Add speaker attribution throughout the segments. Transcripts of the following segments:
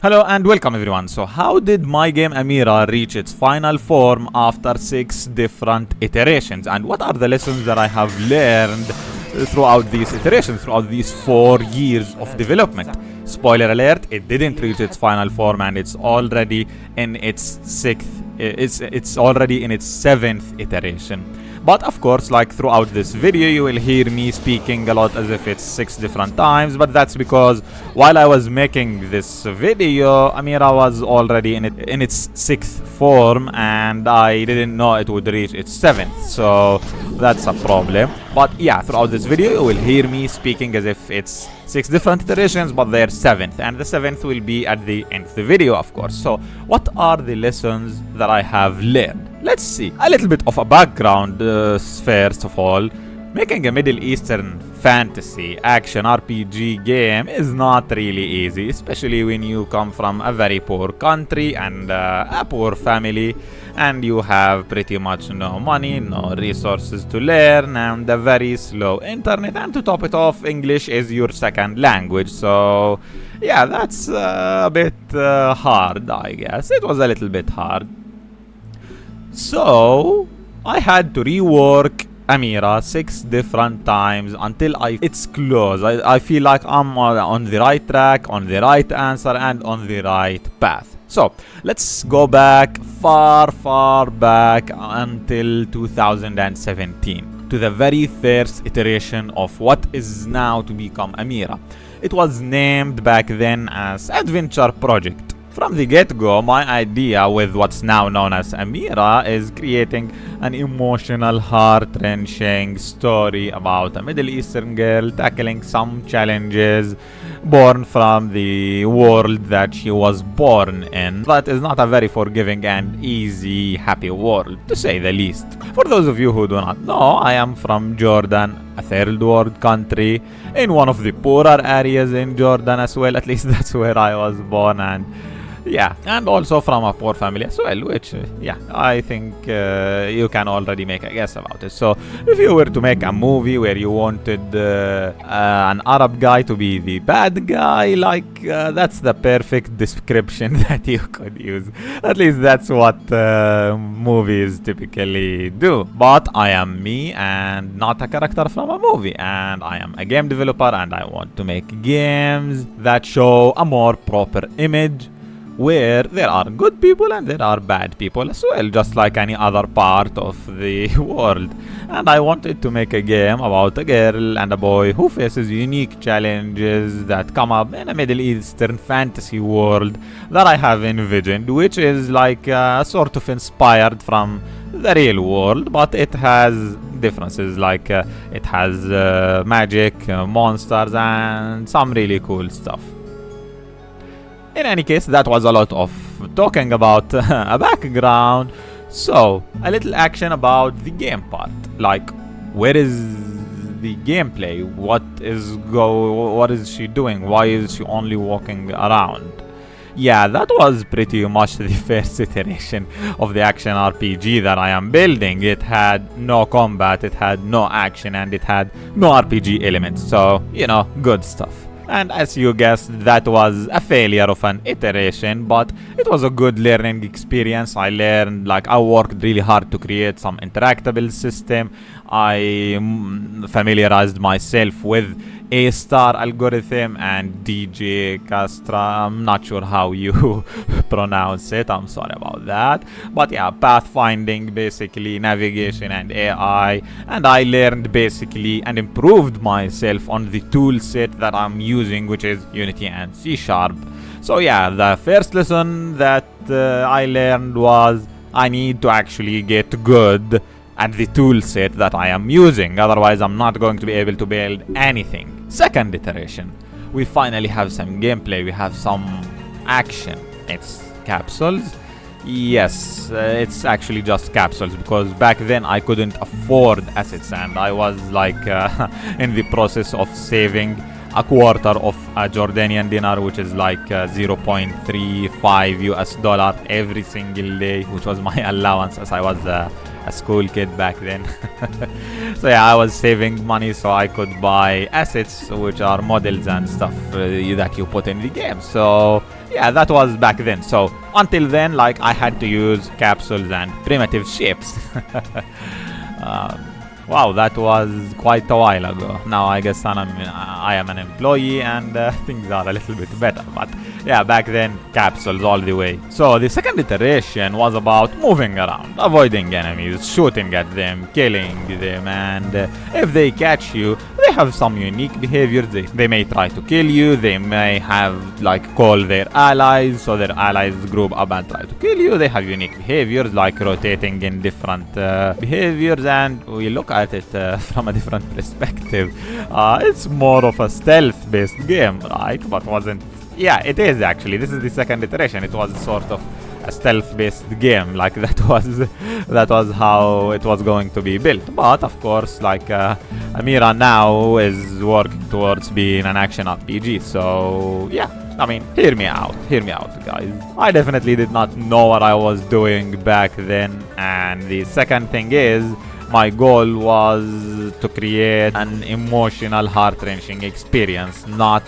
Speaker 1: Hello and welcome everyone. So how did my game Amira reach its final form after 6 different iterations, and what are the lessons that I have learned throughout these iterations, throughout these 4 years of development? Spoiler alert, it didn't reach its final form and it's already in its 7th iteration. But of course, like throughout this video, you will hear me speaking a lot as if it's 6 different times, but that's because while I was making this video, Amira was already in its 6th form and I didn't know it would reach its 7th, so that's a problem. But yeah, throughout this video, you will hear me speaking as if it's 6 different iterations, but they're 7th, and the 7th will be at the end of the video, of course. So what are the lessons that I have learned? Let's see. A little bit of a background first of all. Making a Middle Eastern fantasy action RPG game is not really easy, especially when you come from a very poor country and a poor family, and you have pretty much no money, no resources to learn, and a very slow internet, and to top it off, English is your second language. So yeah, that's a bit hard, I guess. It was a little bit hard. So I had to rework Amira 6 different times until it's close. I feel like I'm on the right track, on the right answer, and on the right path. So let's go back far back until 2017 to the very first iteration of what is now to become Amira. It was named back then as Adventure Project. From the get-go, my idea with what's now known as Amira is creating an emotional, heart-wrenching story about a Middle Eastern girl tackling some challenges born from the world that she was born in. That is not a very forgiving and easy, happy world, to say the least. For those of you who do not know, I am from Jordan, a third world country, in one of the poorer areas in Jordan as well. At least that's where I was born, and yeah, and also from a poor family as well, which, yeah, I think you can already make a guess about it. So, if you were to make a movie where you wanted an Arab guy to be the bad guy, like, that's the perfect description that you could use. At least that's what movies typically do. But I am me and not a character from a movie, and I am a game developer and I want to make games that show a more proper image, where there are good people and there are bad people as well, just like any other part of the world. And I wanted to make a game about a girl and a boy who faces unique challenges that come up in a Middle Eastern fantasy world that I have envisioned, which is like sort of inspired from the real world, but it has differences, like it has magic, monsters, and some really cool stuff. In any case, that was a lot of talking about a background. So, a little action about the game part. Like, where is the gameplay? What is she doing? Why is she only walking around? Yeah, that was pretty much the first iteration of the action RPG that I am building. It had no combat, it had no action, and it had no RPG elements. So, you know, good stuff. And as you guessed, that was a failure of an iteration, but it was a good learning experience. I learned, like, I worked really hard to create some interactable system. I familiarized myself with A-star algorithm and DJ Castra. I'm not sure how you pronounce it, I'm sorry about that. But yeah, pathfinding, basically navigation and AI. And I learned basically and improved myself on the tool set that I'm using, which is Unity and C#. So yeah, the first lesson that I learned was I need to actually get good at the tool set that I am using, otherwise I'm not going to be able to build anything. Second iteration, we finally have some gameplay, we have some action. It's capsules. Yes, it's actually just capsules, because back then I couldn't afford assets and I was like in the process of saving a quarter of a Jordanian dinar, which is like 0.35 US dollar every single day, which was my allowance as I was a school kid back then. So yeah, I was saving money so I could buy assets, which are models and stuff that you put in the game. So yeah, that was back then. So until then, like, I had to use capsules and primitive ships. Wow, that was quite a while ago. Now I guess I am an employee and things are a little bit better. But yeah, back then, capsules all the way. So the second iteration was about moving around, avoiding enemies, shooting at them, killing them, and if they catch you, they have some unique behaviors. They may try to kill you, they may have, like, call their allies, so their allies group up and try to kill you. They have unique behaviors, like rotating in different behaviors, and we look at it from a different perspective. It's more of a stealth-based game, right? But wasn't... Yeah, it is actually. This is the second iteration. It was sort of a stealth-based game, like that was how it was going to be built. But of course, like, Amira now is working towards being an action RPG. So yeah, I mean, hear me out, guys. I definitely did not know what I was doing back then, and the second thing is, my goal was to create an emotional, heart-wrenching experience, not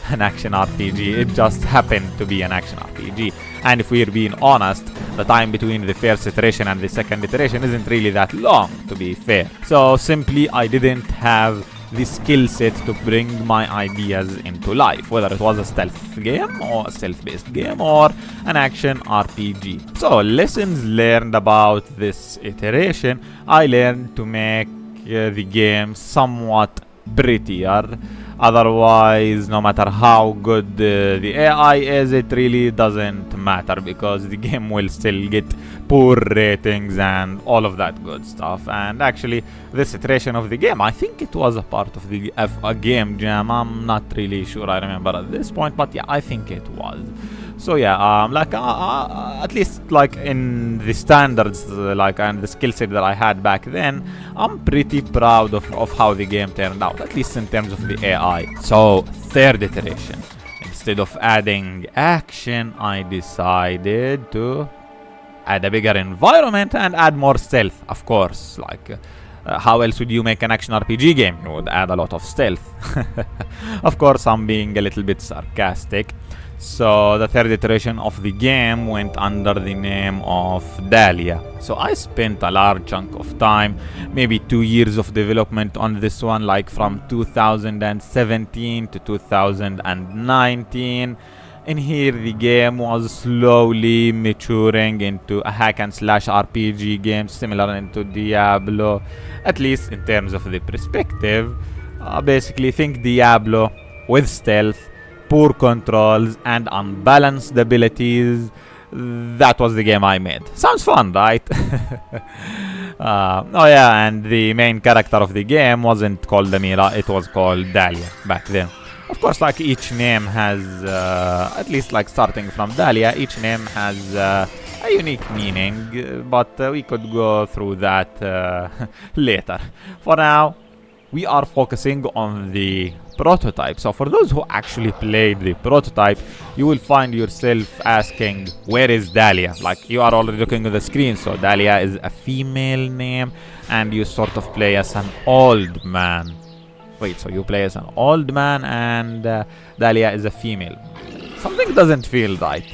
Speaker 1: an action RPG. It just happened to be an action RPG. And if we're being honest, the time between the first iteration and the second iteration isn't really that long, to be fair. So simply, I didn't have the skill set to bring my ideas into life, whether it was a stealth game or a stealth-based game or an action RPG. So lessons learned about this iteration: I learned to make the game somewhat prettier. Otherwise, no matter how good the AI is, it really doesn't matter, because the game will still get poor ratings and all of that good stuff. And actually, this iteration of the game, I think it was a part of the a game jam. I'm not really sure, I remember at this point, but yeah, I think it was. So yeah, like, at least, like, in the standards, like, and the skill set that I had back then, I'm pretty proud of how the game turned out, at least in terms of the AI. So, third iteration. Instead of adding action, I decided to add a bigger environment and add more stealth, of course. Like, how else would you make an action RPG game? You would add a lot of stealth. Of course, I'm being a little bit sarcastic. So the third iteration of the game went under the name of Dahlia. So I spent a large chunk of time, maybe 2 years of development on this one, like from 2017 to 2019. In here, the game was slowly maturing into a hack and slash RPG game similar to Diablo, at least in terms of the perspective. Basically, think Diablo with stealth, poor controls, and unbalanced abilities. That was the game I made. Sounds fun, right? Oh yeah, and the main character of the game wasn't called Amira, it was called Dahlia back then. Of course, like, each name has, at least, like, starting from Dahlia, each name has a unique meaning, but we could go through that later. For now, we are focusing on the prototype. So for those who actually played the prototype, you will find yourself asking, where is Dahlia? Like, you are already looking at the screen. So Dahlia is a female name, and you sort of play as an old man. Wait, so you play as an old man and Dahlia is a female. Something doesn't feel right.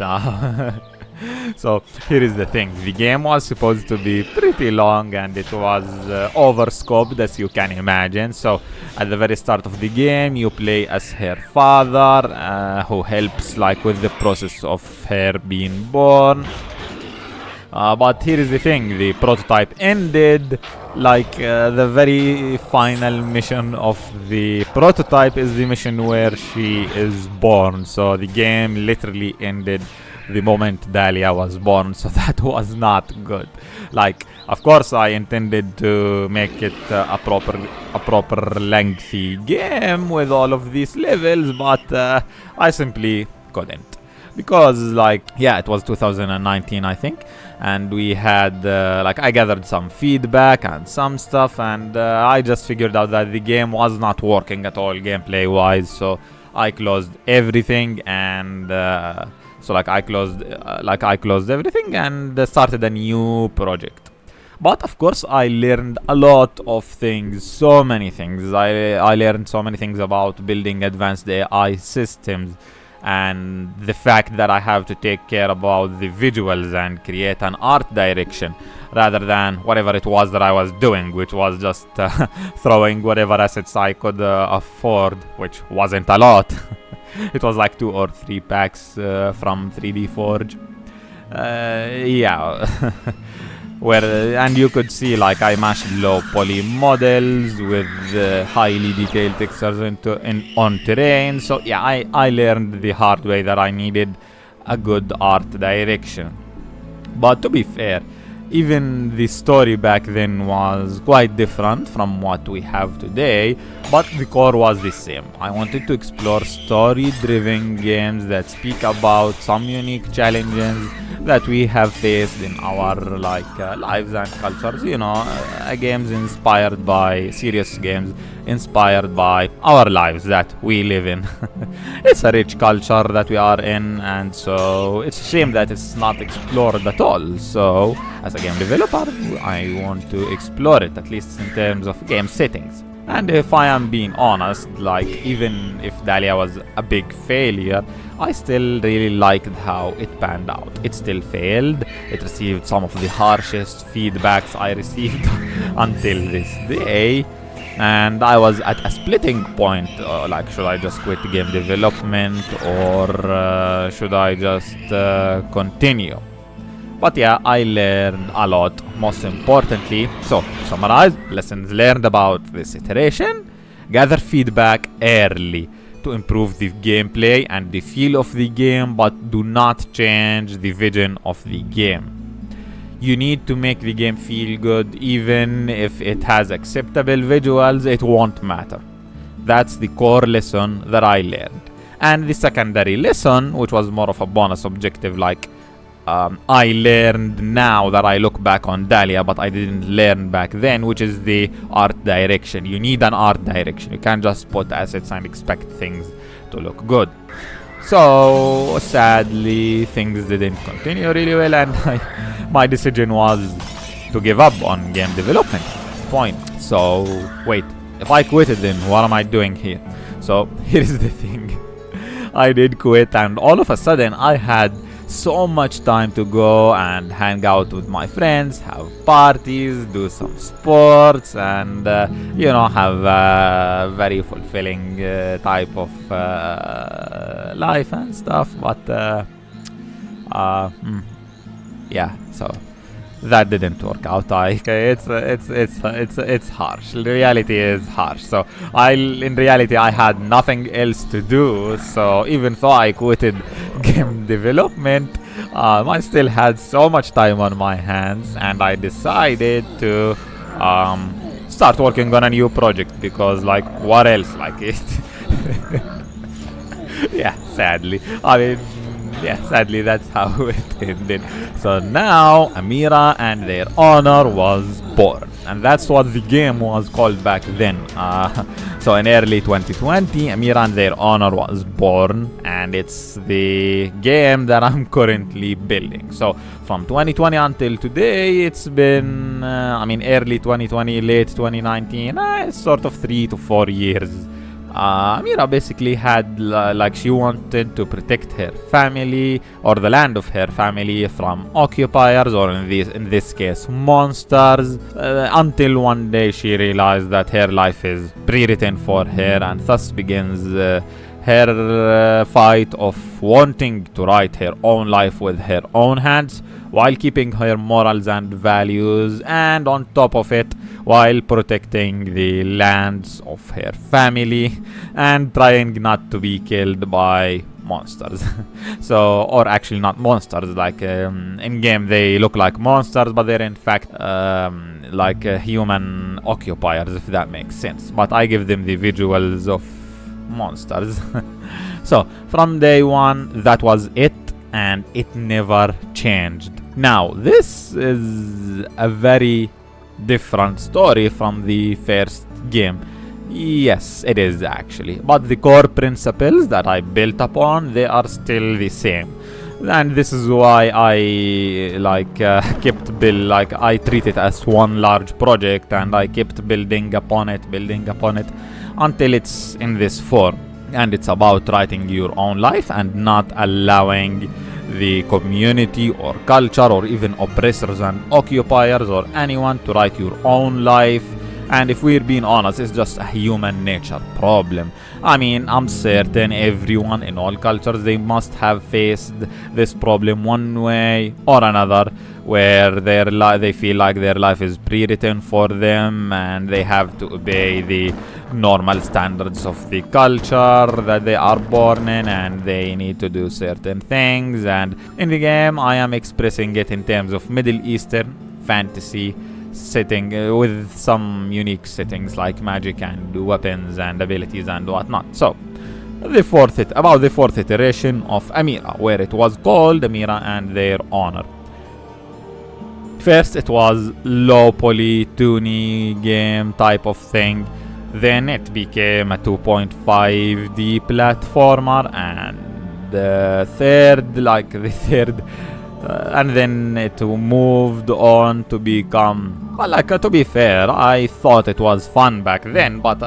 Speaker 1: So here is the thing. The game was supposed to be pretty long, and it was overscoped, as you can imagine. So at the very start of the game, you play as her father, who helps, like, with the process of her being born. But here is the thing, the prototype ended. Like, the very final mission of the prototype is the mission where she is born. So the game literally ended the moment Dahlia was born, so that was not good. Like, of course, I intended to make it a proper lengthy game with all of these levels, but I simply couldn't. Because, like, yeah, it was 2019, I think, and we had, like, I gathered some feedback and some stuff, and I just figured out that the game was not working at all gameplay-wise, so I closed everything, and so, like, I closed everything and started a new project. But of course, I learned a lot of things, so many things. I learned so many things about building advanced AI systems, and the fact that I have to take care about the visuals and create an art direction rather than whatever it was that I was doing, which was just throwing whatever assets I could afford, which wasn't a lot. It was like 2 or 3 packs from 3D Forge. Yeah. And you could see like I mashed low poly models with highly detailed textures on terrain. So yeah, I learned the hard way that I needed a good art direction. But to be fair, even the story back then was quite different from what we have today, but the core was the same. I wanted to explore story-driven games that speak about some unique challenges that we have faced in our lives and cultures. You know, games inspired by serious games inspired by our lives that we live in. It's a rich culture that we are in, and so it's a shame that it's not explored at all. So as a game developer, I want to explore it, at least in terms of game settings. And if I am being honest, like even if Dahlia was a big failure, I still really liked how it panned out. It still failed. It received some of the harshest feedbacks I received until this day. And I was at a splitting point, like should I just quit game development or should I just continue? But yeah, I learned a lot, most importantly. So, to summarize, lessons learned about this iteration: gather feedback early to improve the gameplay and the feel of the game, but do not change the vision of the game. You need to make the game feel good, even if it has acceptable visuals, it won't matter. That's the core lesson that I learned. And the secondary lesson, which was more of a bonus objective, like I learned now that I look back on Dahlia, but I didn't learn back then, which is the art direction. You need an art direction. You can't just put assets and expect things to look good. So sadly, things didn't continue really well, and my decision was to give up on game development. Point. So wait, if I quitted, then what am I doing here? So here's the thing. I did quit, and all of a sudden I had so much time to go and hang out with my friends, have parties, do some sports, and you know, have a very fulfilling type of life and stuff. But yeah, so that didn't work out. It's harsh. The reality is harsh. So in reality I had nothing else to do. So even though I quitted game development, I still had so much time on my hands, and I decided to start working on a new project, because like what else, like it. Yeah, sadly. Sadly, that's how it ended. So now, Amira and Their Honor was born. And that's what the game was called back then. So in early 2020, Amira and Their Honor was born. And it's the game that I'm currently building. So from 2020 until today, it's been, early 2020, late 2019. It's sort of 3 to 4 years. Amira basically had, she wanted to protect her family, or the land of her family, from occupiers, or in this case, monsters, until one day she realized that her life is pre-written for her, and thus begins her fight of wanting to write her own life with her own hands, while keeping her morals and values, and on top of it, while protecting the lands of her family and trying not to be killed by monsters. So, or actually not monsters, like in game they look like monsters, but they're in fact human occupiers, if that makes sense. But I give them the visuals of monsters. So from day one, that was it, and it never changed. Now this is a very different story from the first game. Yes, it is actually, but the core principles that I built upon, they are still the same. And this is why I I treat it as one large project, and I kept building upon it until it's in this form. and it's about writing your own life and not allowing the community or culture or even oppressors and occupiers or anyone to write your own life. And if we're being honest, it's just a human nature problem. I mean, I'm certain everyone in all cultures, they must have faced this problem one way or another, where they feel like their life is pre-written for them and they have to obey the normal standards of the culture that they are born in, and they need to do certain things. And in the game, I am expressing it in terms of Middle Eastern fantasy setting with some unique settings like magic and weapons and abilities and whatnot. So about the fourth iteration of Amira, where it was called Amira and Their Honor. First it was low poly 2D game type of thing, then it became a 2.5D platformer, and the third and then it moved on to become, well, like, to be fair, I thought it was fun back then, but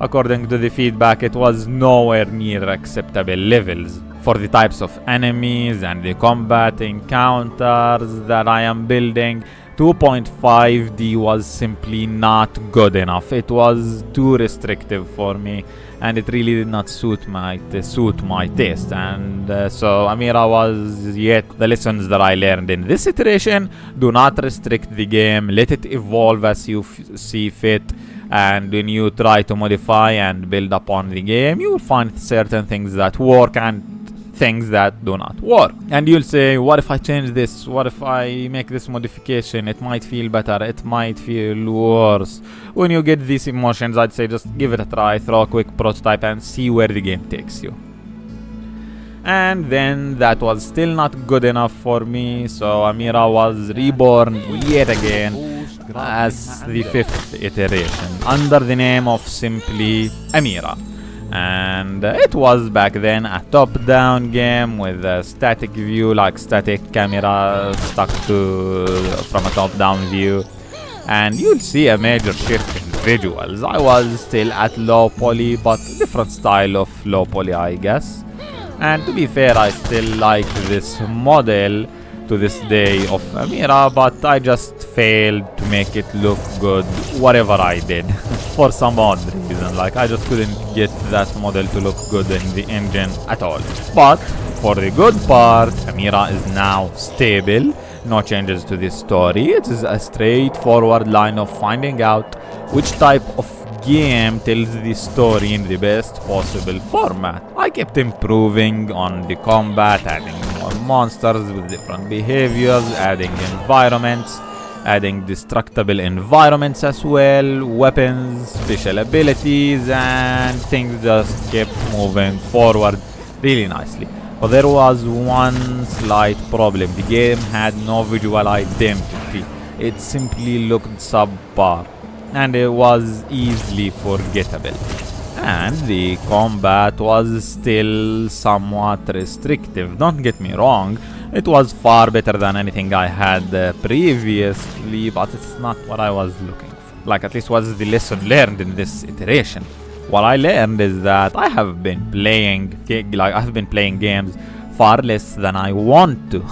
Speaker 1: according to the feedback, it was nowhere near acceptable levels for the types of enemies and the combat encounters that I am building. 2.5D was simply not good enough. It was too restrictive for me, and it really did not suit my taste. And so Amira was yet the lessons that I learned in this iteration. Do not restrict the game. Let it evolve as you see fit. And when you try to modify and build upon the game, you will find certain things that work and things that do not work. And you'll say, what if I change this? What if I make this modification? It might feel better, it might feel worse. When you get these emotions, I'd say just give it a try, throw a quick prototype and see where the game takes you. And then that was still not good enough for me, so Amira was reborn yet again as the fifth iteration under the name of simply Amira. And it was back then a top-down game with a static view, like static camera stuck from a top-down view, and you'll see a major shift in visuals. I was still at low poly, but different style of low poly, I guess. And to be fair, I still like this model to this day of Amira, but I just failed to make it look good whatever I did for some odd reason. Like, I just couldn't get that model to look good in the engine at all. But for the good part, Amira is now stable. No changes to the story. It is a straightforward line of finding out which type of game tells the story in the best possible format. I kept improving on the combat, adding more monsters with different behaviors, adding environments, adding destructible environments as well, weapons, special abilities, and things just kept moving forward really nicely. But there was one slight problem. The game had no visual identity. It simply looked subpar, and it was easily forgettable. And the combat was still somewhat restrictive. Don't get me wrong, it was far better than anything I had previously, but it's not what I was looking for. Like, at least was the lesson learned in this iteration. What I learned is that I have been playing games far less than I want to.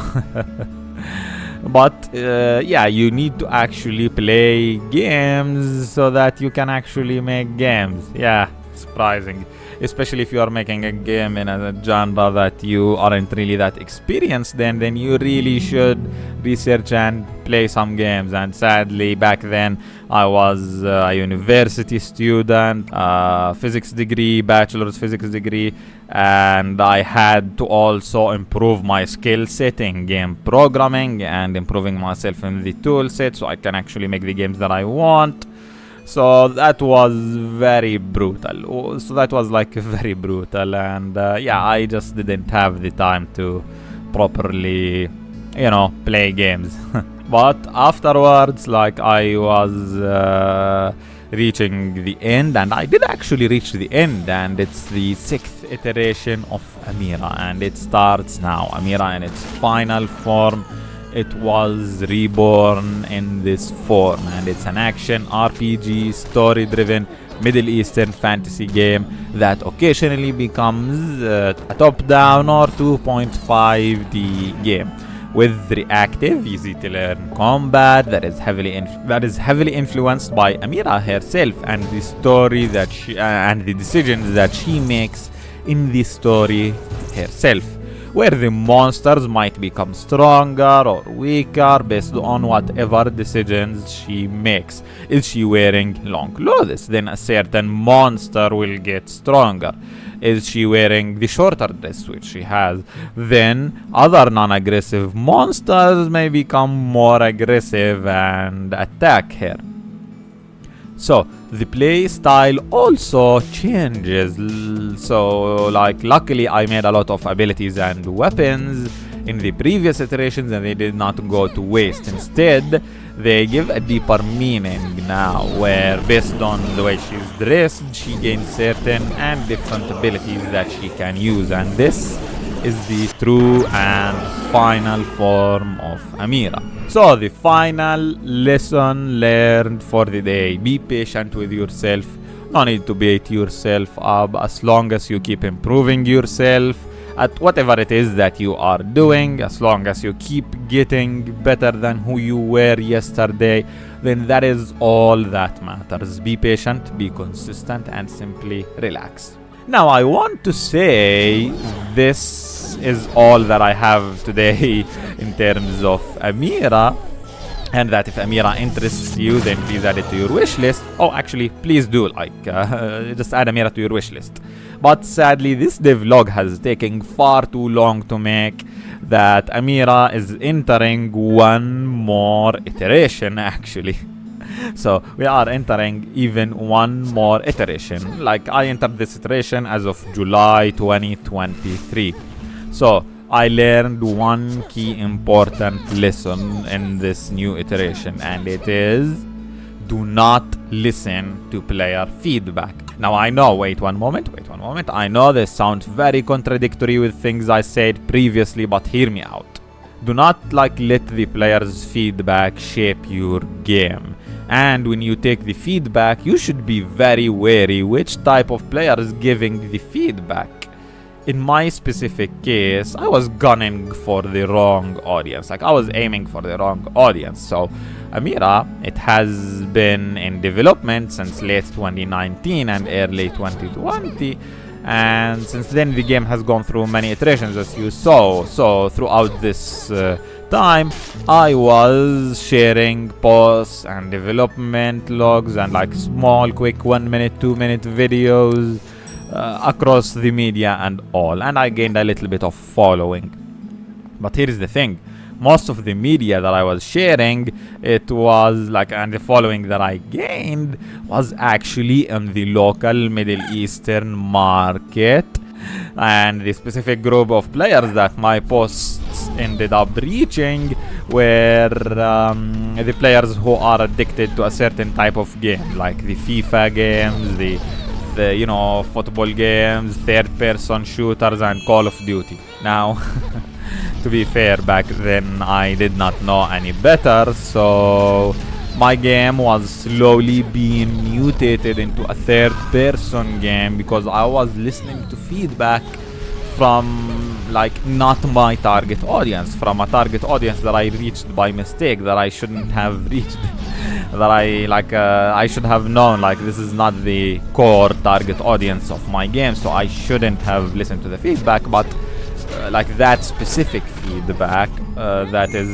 Speaker 1: But yeah, you need to actually play games so that you can actually make games. Yeah, surprising. Especially if you are making a game in a genre that you aren't really that experienced in, then you really should research and play some games. And sadly, back then, I was a university student, physics degree, bachelor's physics degree, and I had to also improve my skill set in game programming and improving myself in the tool set so I can actually make the games that I want. So that was very brutal. And yeah, I just didn't have the time to properly, play games. But afterwards, like, I was reaching the end, and I did actually reach the end, and it's the 6th iteration of Amira, and it starts now. Amira in its final form. It was reborn in this form, and it's an action RPG, story-driven, Middle Eastern fantasy game that occasionally becomes a top-down or 2.5D game with reactive, easy-to-learn combat that is heavily influenced by Amira herself and the story that and the decisions that she makes in the story herself, where the monsters might become stronger or weaker based on whatever decisions she makes. Is she wearing long clothes? Then a certain monster will get stronger. Is she wearing the shorter dress which she has? Then other non-aggressive monsters may become more aggressive and attack her. So the play style also changes. So like luckily I made a lot of abilities and weapons in the previous iterations and they did not go to waste. Instead they give a deeper meaning now, where based on the way she's dressed she gains certain and different abilities that she can use, and this is the true and final form of Amira. So the final lesson learned for the day: be patient with yourself. No need to beat yourself up. As long as you keep improving yourself at whatever it is that you are doing, as long as you keep getting better than who you were yesterday, then that is all that matters. Be patient, be consistent, and simply relax. Now I want to say this is all that I have today in terms of Amira, and that if Amira interests you, then please add it to your wish list. Oh, actually, please do just add Amira to your wish list. But sadly, this devlog has taken far too long to make, that Amira is entering one more iteration actually. So we are entering even one more iteration. Like I entered this iteration as of July 2023. So I learned one key important lesson in this new iteration, and it is do not listen to player feedback. Now I know, wait one moment, I know this sounds very contradictory with things I said previously, but hear me out. Do not let the player's feedback shape your game. And when you take the feedback, you should be very wary which type of player is giving the feedback. In my specific case, I was gunning for the wrong audience. I was aiming for the wrong audience. So Amira, it has been in development since late 2019 and early 2020. And since then the game has gone through many iterations, as you saw. So throughout this time, I was sharing posts and development logs and small quick 1 minute, 2 minute videos across the media and all, and I gained a little bit of following. But here's the thing: most of the media that I was sharing, it was and the following that I gained was actually in the local Middle Eastern market, and the specific group of players that my posts ended up reaching were the players who are addicted to a certain type of game, like the FIFA games, the football games, third-person shooters, and Call of Duty. Now, to be fair, back then I did not know any better, so my game was slowly being mutated into a third-person game because I was listening to feedback from not my target audience, from a target audience that I reached by mistake, that I shouldn't have reached, that I should have known this is not the core target audience of my game, so I shouldn't have listened to the feedback. But that specific feedback, that is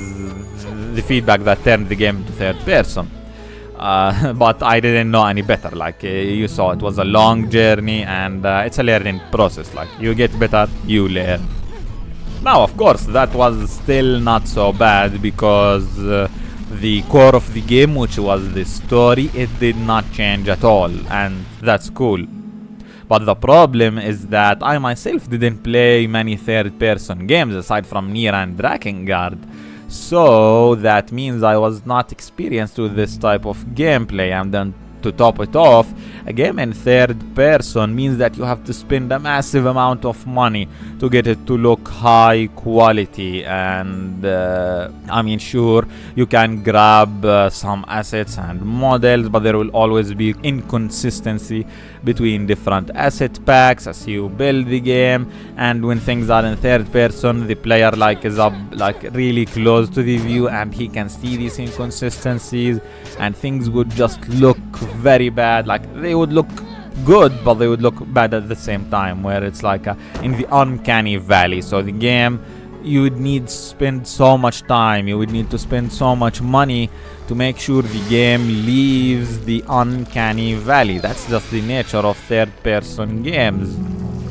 Speaker 1: the feedback that turned the game to third person. But I didn't know any better. You saw, it was a long journey, and it's a learning process. You get better, you learn. Now, of course, that was still not so bad because the core of the game, which was the story, it did not change at all, and that's cool. But the problem is that I myself didn't play many third-person games aside from Nier and Drakengard. So that means I was not experienced with this type of gameplay, and then to top it off, a game in third person means that you have to spend a massive amount of money to get it to look high quality. And I mean, sure, you can grab some assets and models, but there will always be inconsistency between different asset packs as you build the game. And when things are in third person, the player is up really close to the view, and he can see these inconsistencies, and things would just look very bad. They would look good, but they would look bad at the same time, where it's in the uncanny valley. So the game, you would need to spend so much time, you would need to spend so much money to make sure the game leaves the uncanny valley. That's just the nature of third person games,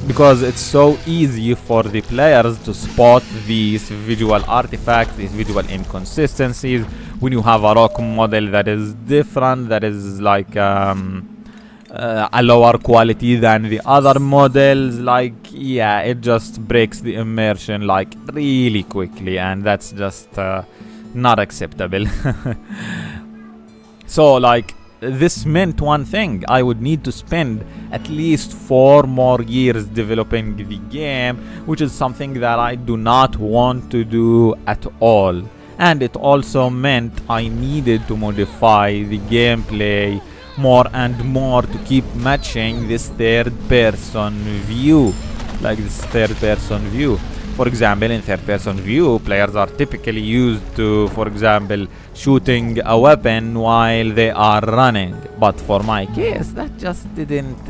Speaker 1: because it's so easy for the players to spot these visual artifacts, these visual inconsistencies. When you have a rock model that is different, that is a lower quality than the other models, it just breaks the immersion really quickly, and that's just not acceptable. So this meant one thing: I would need to spend at least 4 more years developing the game, which is something that I do not want to do at all. And it also meant I needed to modify the gameplay more and more to keep matching this third person view. For example, in third person view, players are typically used to, for example, shooting a weapon while they are running. But for my case, that just didn't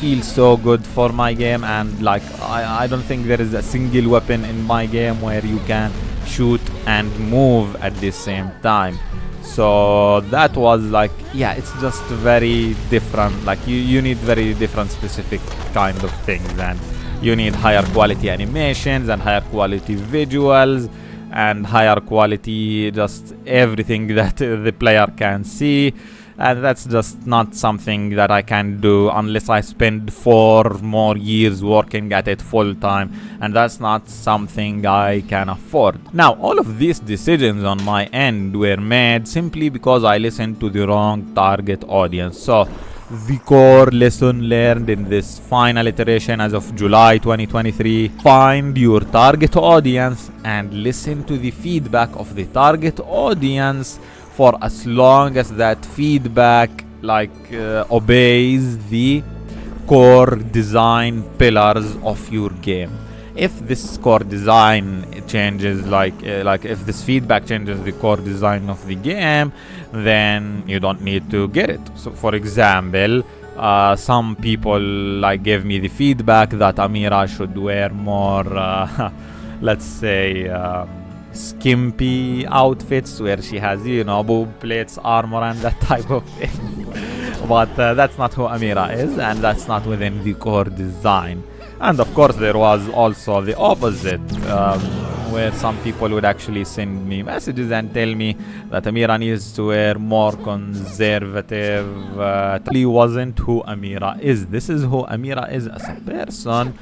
Speaker 1: feel so good for my game, and I don't think there is a single weapon in my game where you can shoot and move at the same time. So that was it's just very different. You need very different specific kind of things, and you need higher quality animations and higher quality visuals and higher quality just everything that the player can see. And that's just not something that I can do unless I spend 4 more years working at it full time, and that's not something I can afford. Now, all of these decisions on my end were made simply because I listened to the wrong target audience. So the core lesson learned in this final iteration as of July 2023: find your target audience and listen to the feedback of the target audience for as long as that feedback obeys the core design pillars of your game. If this core design changes, if this feedback changes the core design of the game, then you don't need to get it. So for example, some people gave me the feedback that Amira should wear more let's say skimpy outfits where she has boob plates, armor, and that type of thing. But that's not who Amira is, and that's not within the core design. And of course there was also the opposite, where some people would actually send me messages and tell me that Amira needs to wear more conservative. Really wasn't who Amira is. This is who Amira is as a person,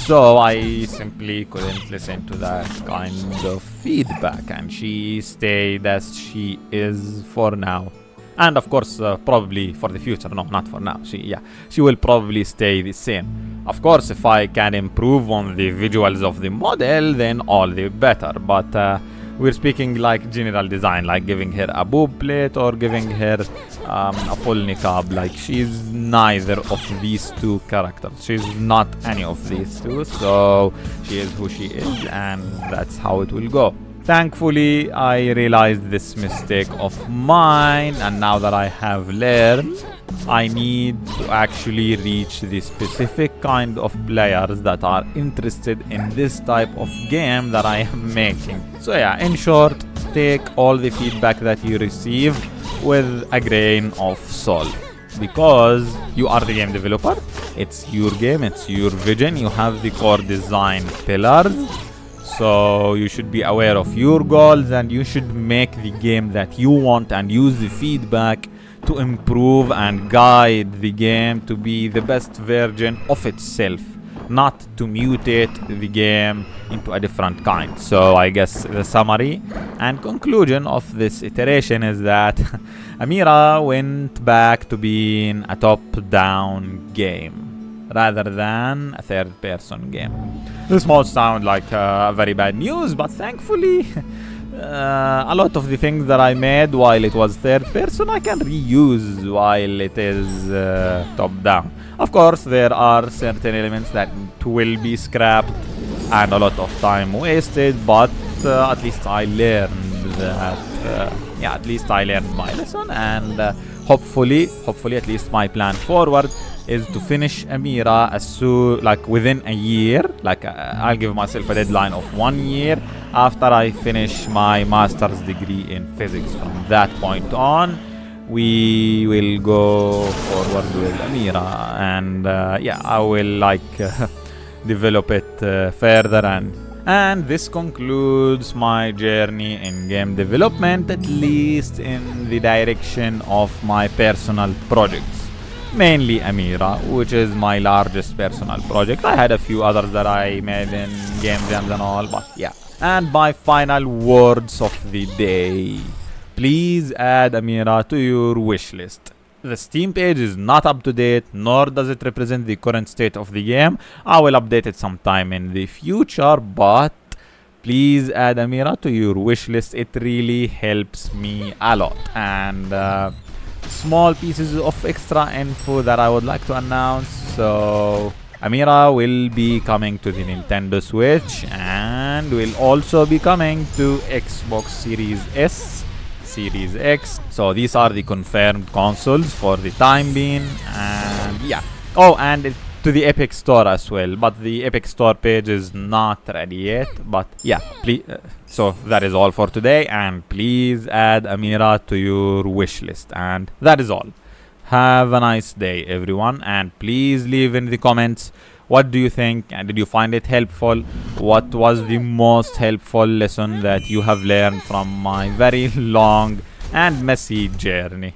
Speaker 1: so I simply couldn't listen to that kind of feedback, and she stayed as she is for now. And of course, probably for the future. No, not for now. She will probably stay the same. Of course, if I can improve on the visuals of the model, then all the better. But we're speaking general design, giving her a boob plate or giving her a full niqab. She's neither of these two characters. She's not any of these two. So she is who she is, and that's how it will go. Thankfully, I realized this mistake of mine, and now that I have learned, I need to actually reach the specific kind of players that are interested in this type of game that I am making. So in short, take all the feedback that you receive with a grain of salt, because you are the game developer. It's your game, it's your vision. You have the core design pillars. So you should be aware of your goals, and you should make the game that you want and use the feedback to improve and guide the game to be the best version of itself. not to mutate the game into a different kind. So I guess the summary and conclusion of this iteration is that Amira went back to being a top-down game rather than a third-person game. This might sound like very bad news, but thankfully a lot of the things that I made while it was third person I can reuse while it is top down. Of course, there are certain elements that will be scrapped and a lot of time wasted, but at least I learned that at least I learned my lesson, and hopefully at least my plan forward is to finish Amira as soon, like within a year. Like I'll give myself a deadline of 1 year after I finish my master's degree in physics. From that point on, we will go forward with Amira, and I will develop it further, and this concludes my journey in game development, at least in the direction of my personal projects. Mainly Amira, which is my largest personal project. I had a few others that I made in game jams and all, but yeah. And my final words of the day. Please add Amira to your wish list. The Steam page is not up to date, nor does it represent the current state of the game. I will update it sometime in the future, but please add Amira to your wish list. It really helps me a lot. And small pieces of extra info that I would like to announce. So Amira will be coming to the Nintendo Switch and will also be coming to Xbox Series S, Series X. So these are the confirmed consoles for the time being, and yeah. Oh, and to the Epic Store as well, but the Epic Store page is not ready yet. But yeah, please. So that is all for today, and please add Amira to your wish list. And that is all. Have a nice day, everyone, and please leave in the comments what do you think, and did you find it helpful? What was the most helpful lesson that you have learned from my very long and messy journey?